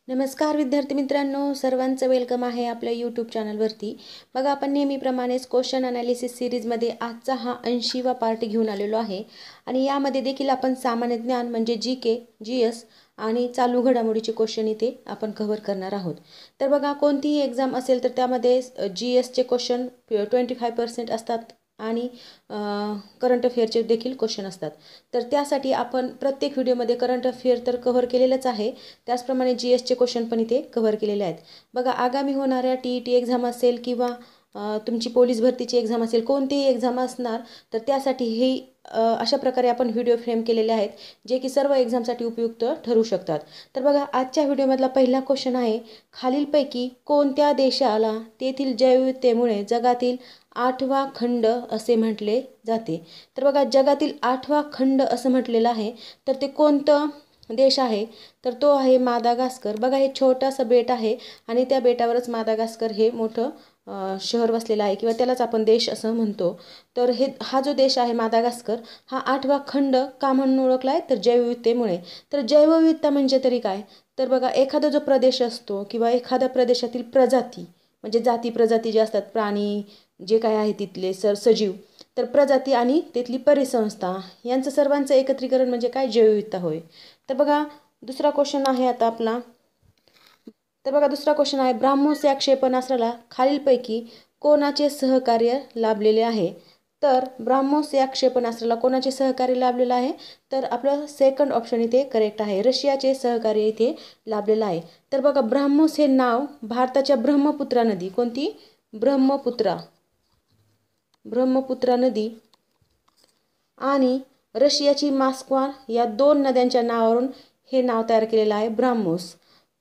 नमस्कार विद्यार्थी मित्रांनो, सर्वांचं वेलकम आहे आपल्या यूट्यूब चॅनलवरती. बघा, आपण नेहमीप्रमाणेच क्वेश्चन अनालिसिस सिरीजमध्ये आजचा हा 80वा पार्ट घेऊन आलेलो आहे. आणि यामध्ये देखील आपण सामान्य ज्ञान म्हणजे GK, GS आणि चालू घडामोडीचे क्वेश्चन इथे आपण कव्हर करणार आहोत. तर बघा, कोणतीही एक्झाम असेल तर त्यामध्ये GSचे क्वेश्चन 25% असतात आणि करंट अफेअरचे देखील क्वेश्चन असतात. तर त्यासाठी आपण प्रत्येक व्हिडिओमध्ये करंट अफेअर तर कव्हर केलेलंच आहे, त्याचप्रमाणे GSचे क्वेश्चन पण इथे कव्हर केलेले आहेत. बघा, आगामी होणाऱ्या TET एक्झाम असेल किंवा तुमची पोलीस भरतीची एक्झाम असेल, कोणतीही एक्झाम असणार तर त्यासाठी हे अशा प्रकारे आपण व्हिडिओ फ्रेम केलेले आहेत, जे की सर्व एक्झामसाठी उपयुक्त ठरू शकतात. तर बघा, आजच्या व्हिडिओमधला पहिला क्वेश्चन आहे, खालीलपैकी कोणत्या देशाला तेथील जैवविविधतेमुळे जगातील 8वा खंड असे म्हटले जाते? तर बघा, जगातील 8वा खंड असं म्हटलेलं आहे, तर ते कोणतं देश आहे? तर तो आहे मादागास्कर. बघा, हे छोटंसं बेट आहे आणि त्या बेटावरच मादागास्कर हे मोठं शहर वसलेलं आहे किंवा त्यालाच आपण देश असं म्हणतो. तर हा जो देश आहे मादागास्कर, हा 8वा खंड का म्हणून ओळखला आहे? तर जैवविविधतेमुळे. तर जैवविविधता म्हणजे तरी काय? तर बघा, एखादा जो प्रदेश असतो किंवा एखाद्या प्रदेशातील प्रजाती म्हणजे जाती प्रजाती जे असतात, प्राणी जे काय आहे तिथले सजीव, तर प्रजाती आणि तिथली परिसंस्था यांचं सर्वांचं एकत्रीकरण म्हणजे काय? जैवविविधता होय. तर बघा, दुसरा क्वेश्चन आहे आता आपला. तर बघा, दुसरा क्वेश्चन आहे, ब्राह्मोस या क्षेपणास्त्राला खालीलपैकी कोणाचे सहकार्य लाभलेले आहे? तर ब्राह्मोस या क्षेपणास्त्राला कोणाचे सहकार्य लाभलेलं आहे? तर आपलं सेकंड ऑप्शन इथे करेक्ट आहे, रशियाचे सहकार्य इथे लाभलेलं आहे. तर बघा, ब्राह्मोस हे नाव भारताच्या ब्रह्मपुत्रा नदी, कोणती? ब्रह्मपुत्रा नदी आणि रशियाची मॉस्कवा या दोन नद्यांच्या नावावरून हे नाव तयार केलेलं आहे, ब्राह्मोस.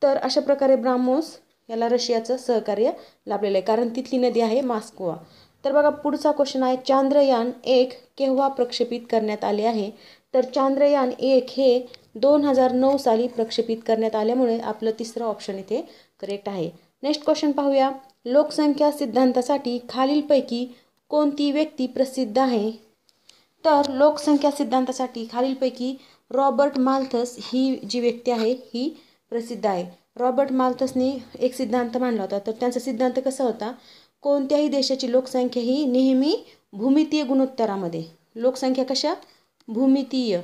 तर अशा प्रकारे ब्राह्मोस याला रशियाचं सहकार्य लाभलेलं आहे, कारण तिथली नदी आहे मॉस्कवा. तर बघा, पुढचा क्वेश्चन आहे, चांद्रयान-1 केव्हा प्रक्षेपित करण्यात आले आहे? तर चांद्रयान-1 हे 2009 साली प्रक्षेपित करण्यात आल्यामुळे आपलं तिसरं ऑप्शन इथे करेक्ट आहे. नेक्स्ट क्वेश्चन पाहूया, लोकसंख्या सिद्धांतासाठी खालीलपैकी कोणती व्यक्ती प्रसिद्ध आहे? तर लोकसंख्या सिद्धांतासाठी खालीलपैकी रॉबर्ट माल्थस ही जी व्यक्ती आहे ही प्रसिद्ध आहे. रॉबर्ट माल्थसने एक सिद्धांत मांडला होता. तर त्यांचा सिद्धांत कसा होता? कोणत्याही देशाची लोकसंख्या ही नेहमी भूमितीय गुणोत्तरामध्ये, लोकसंख्या कशा? भूमितीय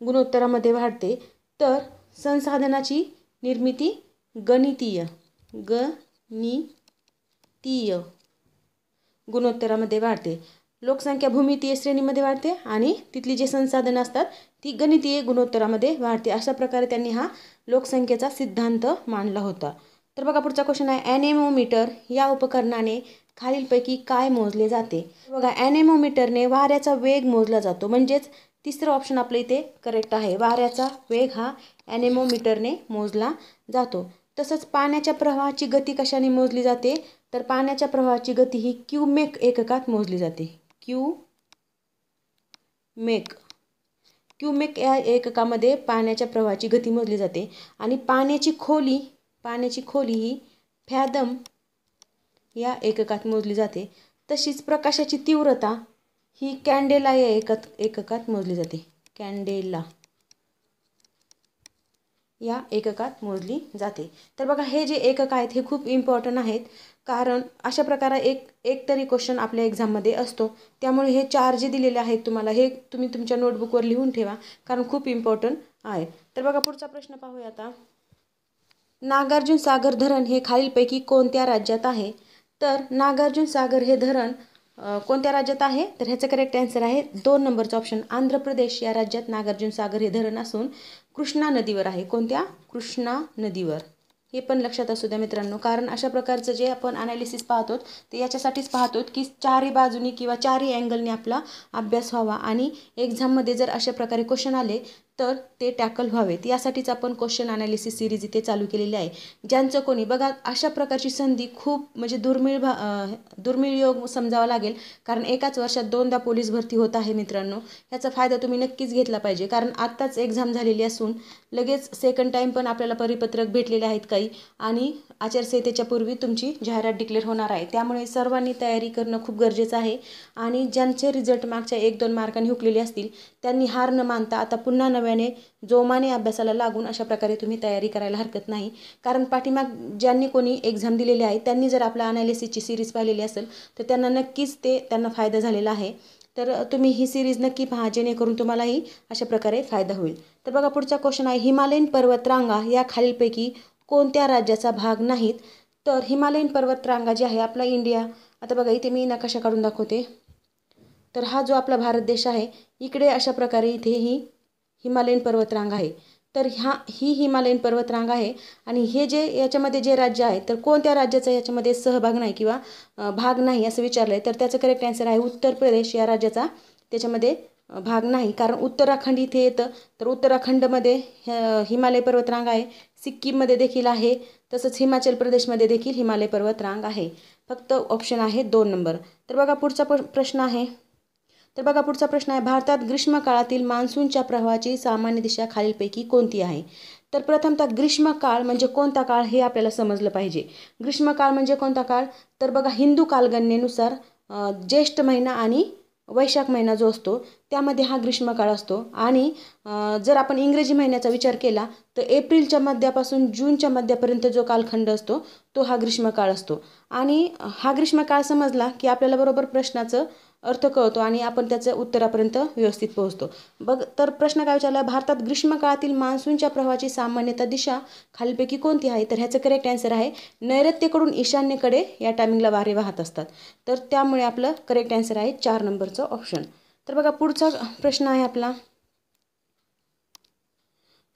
गुणोत्तरामध्ये वाढते, तर संसाधनाची निर्मिती गणितीय गुणोत्तरामध्ये वाढते. लोकसंख्या भूमितीय श्रेणीमध्ये वाढते आणि तिथली जी संसाधनं असतात ती गणितीय गुणोत्तरामध्ये वाढते. अशा प्रकारे त्यांनी हा लोकसंख्येचा सिद्धांत मांडला होता. तर बघा, पुढचा क्वेश्चन आहे, ॲनेमोमीटर या उपकरणाने खालीलपैकी काय मोजले जाते? बघा, ॲनेमोमीटरने वाऱ्याचा वेग मोजला जातो, म्हणजेच तिसरं ऑप्शन आपलं इथे करेक्ट आहे, वाऱ्याचा वेग हा ॲनेमोमीटरने मोजला जातो. तसंच पाण्याच्या प्रवाहाची गती कशाने मोजली जाते? तर पाण्याच्या प्रवाहाची गती ही क्यूमेक एककात मोजली जाते. क्यूमेक या एककामध्ये पाण्याच्या प्रवाहाची गती मोजली जाते. आणि पाण्याची खोली ही फॅदम या एककात मोजली जाते. तशीच प्रकाशाची तीव्रता ही कॅन्डेला या एककात मोजली जाते. कॅन्डेला या एककात मोजली जाते. तर बघा, हे जे एकक आहेत हे खूप इम्पॉर्टंट आहेत, कारण अशा प्रकारे एक तरी क्वेश्चन आपल्या एक्झाममध्ये असतो. त्यामुळे हे 4 जे दिलेले आहेत तुम्हाला, हे तुम्ही तुमच्या नोटबुकवर लिहून ठेवा, कारण खूप इम्पॉर्टंट आहे. तर बघा, पुढचा प्रश्न पाहूया आता, नागार्जुन सागर धरण हे खालीलपैकी कोणत्या राज्यात आहे? तर नागार्जुन सागर हे धरण कोणत्या राज्यात आहे? तर ह्याचं करेक्ट आन्सर आहे 2 नंबरचा ऑप्शन, आंध्र प्रदेश या राज्यात नागार्जुन सागर हे धरण असून कृष्णा नदीवर आहे. कोणत्या? कृष्णा नदीवर. हे पण लक्षात असू द्या मित्रांनो, कारण अशा प्रकारचं जे आपण ॲनालिसिस पाहतो ते याच्यासाठीच पाहतो की चारही बाजूनी किंवा चारही अँगलने आपला अभ्यास व्हावा आणि एक्झाममध्ये जर अशा प्रकारे क्वेश्चन आले तर ते टॅकल व्हावेत, यासाठीच आपण क्वेश्चन ॲनालिसिस सिरीज इथे चालू केलेली आहे. ज्यांचं कोणी, बघा, अशा प्रकारची संधी खूप म्हणजे दुर्मिळ योग समजावा लागेल, कारण एकाच वर्षात 2दा पोलीस भरती होत आहे मित्रांनो. याचा फायदा तुम्ही नक्कीच घेतला पाहिजे, कारण आत्ताच एक्झाम झालेली असून लगेच सेकंड टाईम पण आपल्याला परिपत्रक भेटलेले आहेत काही, आणि आचारसंहितेच्या पूर्वी तुमची जाहिरात डिक्लेअर होणार आहे. त्यामुळे सर्वांनी तयारी करणं खूप गरजेचं आहे. आणि ज्यांचे रिझल्ट मागच्या 1-2 मार्कांनी हुकलेले असतील त्यांनी हार न मानता आता पुन्हा नव्याने नव्याने जोमाने अभ्यासाला लागून अशा प्रकारे तुम्ही तयारी करायला हरकत नाही. कारण पाठीमाग ज्यांनी कोणी एक्झाम दिलेली आहे त्यांनी जर आपल्या अनालिसिसची सिरीज पाहिलेली असेल तर त्यांना नक्कीच त्यांना फायदा झालेला आहे. तर तुम्ही ही सिरीज नक्की पहा, जेणेकरून तुम्हालाही अशा प्रकारे फायदा होईल. तर बघा पुढचा क्वेश्चन आहे, हिमालयन पर्वतरांगा या खालीलपैकी कोणत्या राज्याचा भाग नाहीत? तर हिमालयन पर्वतरांगा जी आहे आपला इंडिया, आता बघा इथे मी नकाशा काढून दाखवते. तर हा जो आपला भारत देश आहे, इकडे अशा प्रकारे इथे ही हिमालयन पर्वतरांगा आहे. तर ही हिमालयन पर्वतरांगा आहे आणि हे जे याच्यामध्ये जे राज्य आहे, तर कोणत्या राज्याचा याच्यामध्ये सहभाग नाही किंवा भाग नाही असं विचारलं आहे, तर त्याचं करेक्ट आन्सर आहे उत्तर प्रदेश या राज्याचा त्याच्यामध्ये भाग नाही. कारण उत्तराखंड इथे येतं, तर उत्तराखंडमध्ये हिमालय पर्वतरांग आहे, सिक्कीममध्ये देखील आहे, तसंच हिमाचल प्रदेशमध्ये देखील हिमालय पर्वतरांग आहे. फक्त ऑप्शन आहे 2 नंबर. तर बघा पुढचा प्रश्न आहे, भारतात ग्रीष्म काळातील मान्सूनच्या प्रवाहाची सामान्य दिशा खालीलपैकी कोणती आहे? तर प्रथमतः ग्रीष्म काळ म्हणजे कोणता काळ हे आपल्याला समजलं पाहिजे. ग्रीष्म काळ म्हणजे कोणता काळ? तर बघा हिंदू कालगणनेनुसार ज्येष्ठ महिना आणि वैशाख महिना जो असतो त्यामध्ये हा ग्रीष्मकाळ असतो. आणि जर आपण इंग्रजी महिन्याचा विचार केला तर एप्रिलच्या मध्यापासून जूनच्या मध्यापर्यंत जो कालखंड असतो तो हा ग्रीष्मकाळ असतो. आणि हा ग्रीष्मकाळ समजला की आपल्याला बरोबर प्रश्नाचं अर्थ कळतो आणि आपण त्याच्या उत्तरापर्यंत व्यवस्थित पोहोचतो. तर प्रश्न काय विचारला, भारतात ग्रीष्मकाळातील मान्सूनच्या प्रवाहाची सामान्यतः दिशा खालीलपैकी कोणती आहे? तर ह्याचं करेक्ट आन्सर आहे नैऋत्येकडून ईशान्येकडे या टायमिंगला वारे वाहत असतात. तर त्यामुळे आपलं करेक्ट आन्सर आहे 4 नंबरचं ऑप्शन. तर बघा पुढचा प्रश्न आहे आपला,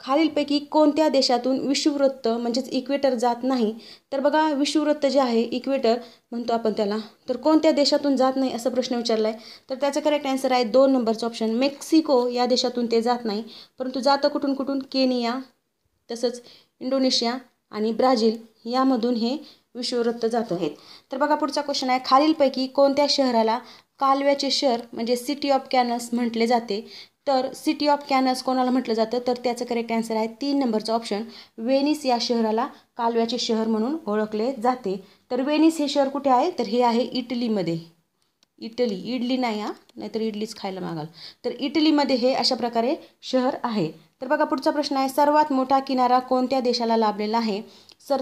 खालीलपैकी कोणत्या देशातून विषुववृत्त म्हणजेच इक्वेटर जात नाही? तर बघा विषुववृत्त जे आहे इक्वेटर म्हणतो आपण त्याला, तर कोणत्या देशातून जात नाही असं प्रश्न विचारला आहे. तर त्याचं करेक्ट आन्सर आहे 2 नंबरचं ऑप्शन मेक्सिको या देशातून ते जात नाही, परंतु जातं कुठून कुठून, केनिया, तसंच इंडोनेशिया आणि ब्राझील यामधून हे विषुववृत्त जात आहेत. तर बघा पुढचा क्वेश्चन आहे, खालीलपैकी कोणत्या शहराला कालव्याचे शहर म्हणजे सिटी ऑफ कॅनल्स म्हटले जाते? तर सिटी ऑफ कॅनल्स कोणाला म्हटलं जातं? तर त्याचं करेक्ट आन्सर आहे 3 नंबरचं ऑप्शन वेनिस या शहराला कालव्याचे शहर म्हणून ओळखले जाते. तर वेनिस हे शहर कुठे आहे? तर हे आहे इटलीमध्ये. इडली नाही नाहीतर इडलीच खायला मागाल. तर इटलीमध्ये हे अशा प्रकारे शहर आहे. तर बघा पुढचा प्रश्न आहे, सर्वात मोठा किनारा कोणत्या देशाला लाभलेला आहे?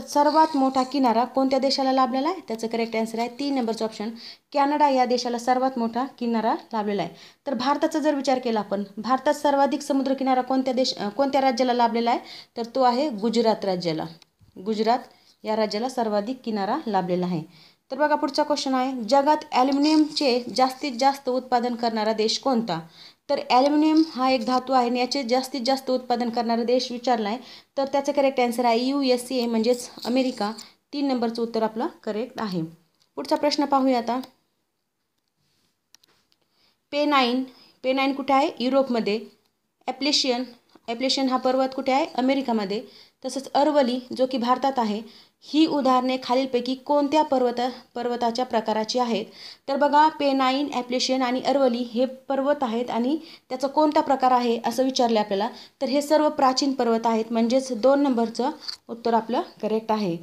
सर्वात मोठा किनारा कोणत्या देशाला लाभलेला आहे? त्याचं करेक्ट आन्सर आहे 3 नंबरचं ऑप्शन कॅनडा या देशाला सर्वात मोठा किनारा लाभलेला आहे. तर भारताचा जर विचार केला आपण, भारतात सर्वाधिक समुद्रकिनारा कोणत्या राज्याला लाभलेला आहे? तर तो आहे गुजरात राज्याला. गुजरात या राज्याला सर्वाधिक किनारा लाभलेला आहे. तर बघा पुढचा क्वेश्चन आहे, जगात ॲल्युमिनियमचे जास्तीत जास्त उत्पादन करणारा देश कोणता? तर ॲल्युमिनियम हा एक धातू आहे आणि याचे जास्तीत जास्त उत्पादन करणारा देश विचारला आहे. तर त्याचं करेक्ट आन्सर आहे USA म्हणजेच अमेरिका. 3 नंबरचं उत्तर आपलं करेक्ट आहे. पुढचा प्रश्न पाहूया आता, पेनाईन कुठे आहे? युरोपमध्ये. ॲप्लेशियन हा पर्वत कुठे आहे? अमेरिकामध्ये. तसंच अरवली जो की भारतात आहे. ही उदाहरणे खालीलपैकी कोणत्या पर्वताच्या प्रकाराची आहेत? तर बघा पेनाईन, ॲप्लेशियन आणि अरवली हे पर्वत आहेत आणि त्याचा कोणता प्रकार आहे असं विचारले आपल्याला. तर हे सर्व प्राचीन पर्वत आहेत, म्हणजेच 2 नंबरचं उत्तर आपलं करेक्ट आहे.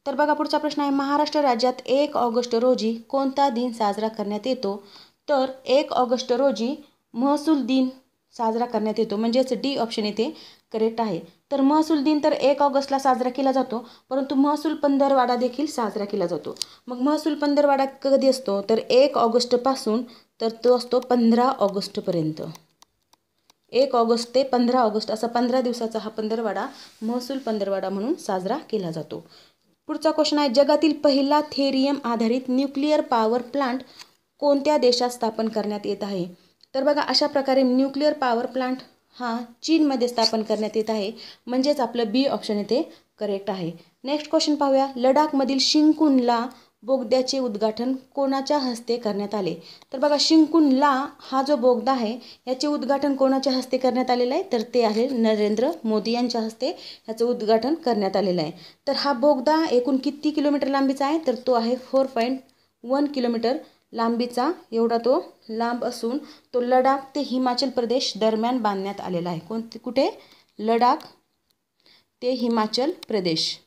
तर बघा पुढचा प्रश्न आहे, महाराष्ट्र राज्यात 1 ऑगस्ट रोजी कोणता दिन साजरा करण्यात येतो? तर 1 ऑगस्ट रोजी महसूल दिन साजरा करण्यात येतो, म्हणजेच डी ऑप्शन येथे करेक्ट आहे. तर महसूल दिन तर 1 ऑगस्टला साजरा केला जातो, परंतु महसूल पंधरवाडा देखील साजरा केला जातो. मग महसूल पंधरवाडा कधी असतो? तर 1 ऑगस्टपासून तर तो असतो 15 ऑगस्टपर्यंत. 1 ऑगस्ट ते 15 ऑगस्ट असा 15 दिवसाचा हा पंधरवाडा महसूल पंधरवाडा म्हणून साजरा केला जातो. पुढचा क्वेश्चन आहे, जगातील पहिला थेरियम आधारित न्यूक्लिअर पॉवर प्लांट कोणत्या देशात स्थापन करण्यात येत आहे? तर बघा अशा प्रकारे न्यूक्लिअर पॉवर प्लांट हा चीनमध्ये स्थापन करण्यात येत आहे, म्हणजेच आपलं बी ऑप्शन येथे करेक्ट आहे. नेक्स्ट क्वेश्चन पाहूया, लडाखमधील शिंकुनला बोगद्याचे उद्घाटन कोणाच्या हस्ते करण्यात आले? तर बघा शिंकुनला हा जो बोगदा आहे याचे उद्घाटन कोणाच्या हस्ते करण्यात आलेलं आहे? तर ते आहे नरेंद्र मोदी यांच्या हस्ते ह्याचं उद्घाटन करण्यात आलेलं आहे. तर हा बोगदा एकूण किती किलोमीटर लांबीचा आहे? तर तो आहे 4.1 किलोमीटर लांबीचा. एवढा तो लांब असून तो लडाख ते हिमाचल प्रदेश दरम्यान बांधण्यात आलेला आहे. कुठे? लडाख ते हिमाचल प्रदेश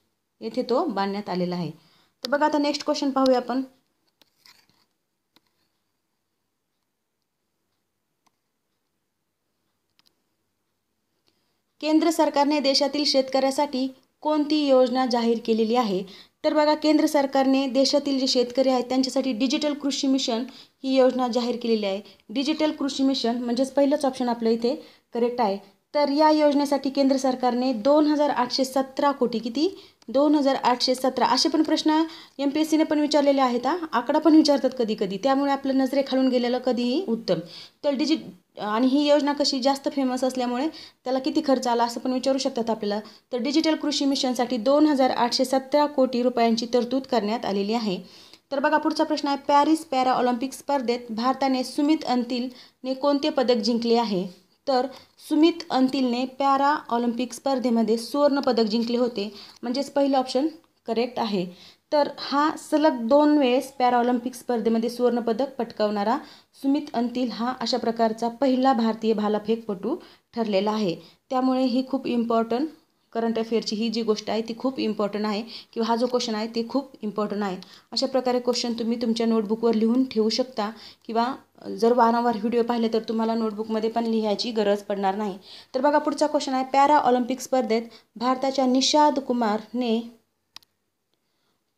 येथे तो बांधण्यात आलेला आहे. तर बघा आता नेक्स्ट क्वेश्चन पाहूया आपण, केंद्र सरकारने देशातील शेतकऱ्यासाठी कोणती योजना जाहीर केलेली आहे? तर बघा, केंद्र सरकारने देशातील जे शेतकरी आहेत त्यांच्यासाठी डिजिटल कृषी मिशन ही योजना जाहीर केलेली आहे. डिजिटल कृषी मिशन म्हणजेच पहिलंच ऑप्शन आपलं इथे करेक्ट आहे. तर या योजनेसाठी केंद्र सरकारने 2817 कोटी, किती 2817 असे पण प्रश्न MPSCने पण विचारलेले आहेत. आकडा पण विचारतात कधी कधी, त्यामुळे आपलं नजरेखालून गेलेलं कधीही उत्तम. तर आणि ही योजना कशी जास्त फेमस असल्यामुळे त्याला किती खर्च आला असं पण विचारू शकतात आपल्याला. तर डिजिटल कृषी मिशनसाठी 2817 कोटी रुपयांची तरतूद करण्यात आलेली आहे. तर बघा पुढचा प्रश्न आहे, पॅरिस पॅरा ऑलिम्पिक स्पर्धेत भारताने सुमित अंतिलने कोणते पदक जिंकले आहे? तर सुमित अंतिलने पॅरा ऑलिम्पिक स्पर्धेमध्ये सुवर्ण पदक जिंकले होते, म्हणजेच पहिलं ऑप्शन करेक्ट आहे. तर हा सलग 2 वेळेस पॅराऑलिम्पिक स्पर्धेमध्ये सुवर्णपदक पटकावणारा सुमित अंतिल हा अशा प्रकारचा पहिला भारतीय भालाफेकपटू ठरलेला आहे. त्यामुळे ही खूप इम्पॉर्टंट करंट अफेअरची ही जी गोष्ट आहे ती खूप इम्पॉर्टंट आहे, किंवा हा जो क्वेश्चन आहे ते खूप इम्पॉर्टंट आहे. अशा प्रकारे क्वेश्चन तुम्ही तुमच्या नोटबुकवर लिहून ठेवू शकता, किंवा जर वारंवार व्हिडिओ पाहिले तर तुम्हाला नोटबुकमध्ये पण लिहायची गरज पडणार नाही. तर बघा पुढचा क्वेश्चन आहे, पॅरा ऑलिम्पिक स्पर्धेत भारताच्या निषाद कुमारने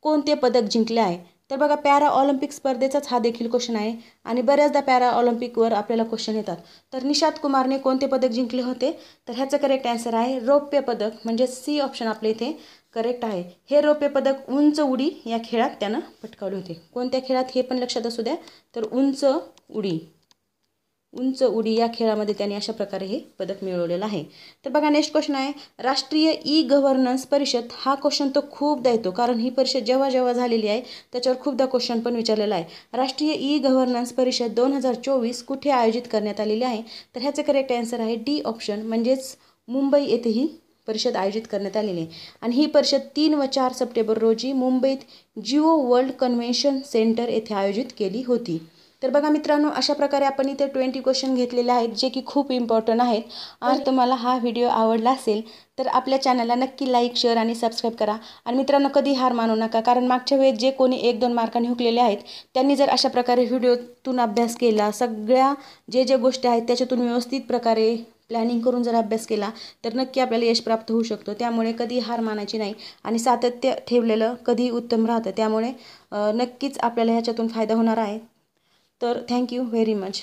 कोणते पदक जिंकले आहे? तर बघा, पॅरा ऑलिम्पिक स्पर्धेचाच हा देखील क्वेश्चन आहे, आणि बऱ्याचदा पॅरा ऑलिम्पिकवर आपल्याला क्वेश्चन येतात. तर निषाद कुमारने कोणते पदक जिंकले होते? तर ह्याचं करेक्ट आन्सर आहे रौप्य पदक, म्हणजे सी ऑप्शन आपल्या इथे करेक्ट आहे. हे रौप्य पदक उंच उडी या खेळात त्यानं पटकावले होते. कोणत्या खेळात हे पण लक्षात असू द्या, तर उंच उडी या खेळामध्ये त्यांनी अशा प्रकारे हे पदक मिळवलेलं आहे. तर बघा नेक्स्ट क्वेश्चन आहे, राष्ट्रीय ई गव्हर्नन्स परिषद. हा क्वेश्चन तो खूपदा येतो, कारण ही परिषद जेव्हा जेव्हा झालेली आहे त्याच्यावर खूपदा क्वेश्चन पण विचारलेला आहे. राष्ट्रीय ई गव्हर्नन्स परिषद 2024 कुठे आयोजित करण्यात आलेली आहे? तर ह्याचं करेक्ट आन्सर आहे डी ऑप्शन, म्हणजेच मुंबई येथे ही परिषद आयोजित करण्यात आलेली आहे. आणि ही परिषद 3 व 4 सप्टेंबर रोजी मुंबईत जिओ वर्ल्ड कन्व्हेन्शन सेंटर येथे आयोजित केली होती. तर बघा मित्रांनो, अशा प्रकारे आपण इथे 20 क्वेश्चन घेतलेले आहेत, जे की खूप इम्पॉर्टंट आहेत. आणि तुम्हाला हा व्हिडिओ आवडला असेल तर आपल्या चॅनलला नक्की लाईक, शेअर आणि सबस्क्राईब करा. आणि मित्रांनो, कधी हार मानू नका, कारण मागच्या वेळेस जे कोणी 1-2 मार्कांनी हुकलेले आहेत त्यांनी जर अशा प्रकारे व्हिडिओतून अभ्यास केला, सगळ्या जे गोष्टी आहेत त्याच्यातून व्यवस्थित प्रकारे प्लॅनिंग करून जर अभ्यास केला तर नक्की आपल्याला यश प्राप्त होऊ शकतो. त्यामुळे कधी हार मानायची नाही, आणि सातत्य ठेवलेलं कधी उत्तम राहतं. त्यामुळे नक्कीच आपल्याला ह्याच्यातून फायदा होणार आहे. तर थँक्यू व्हेरी मच.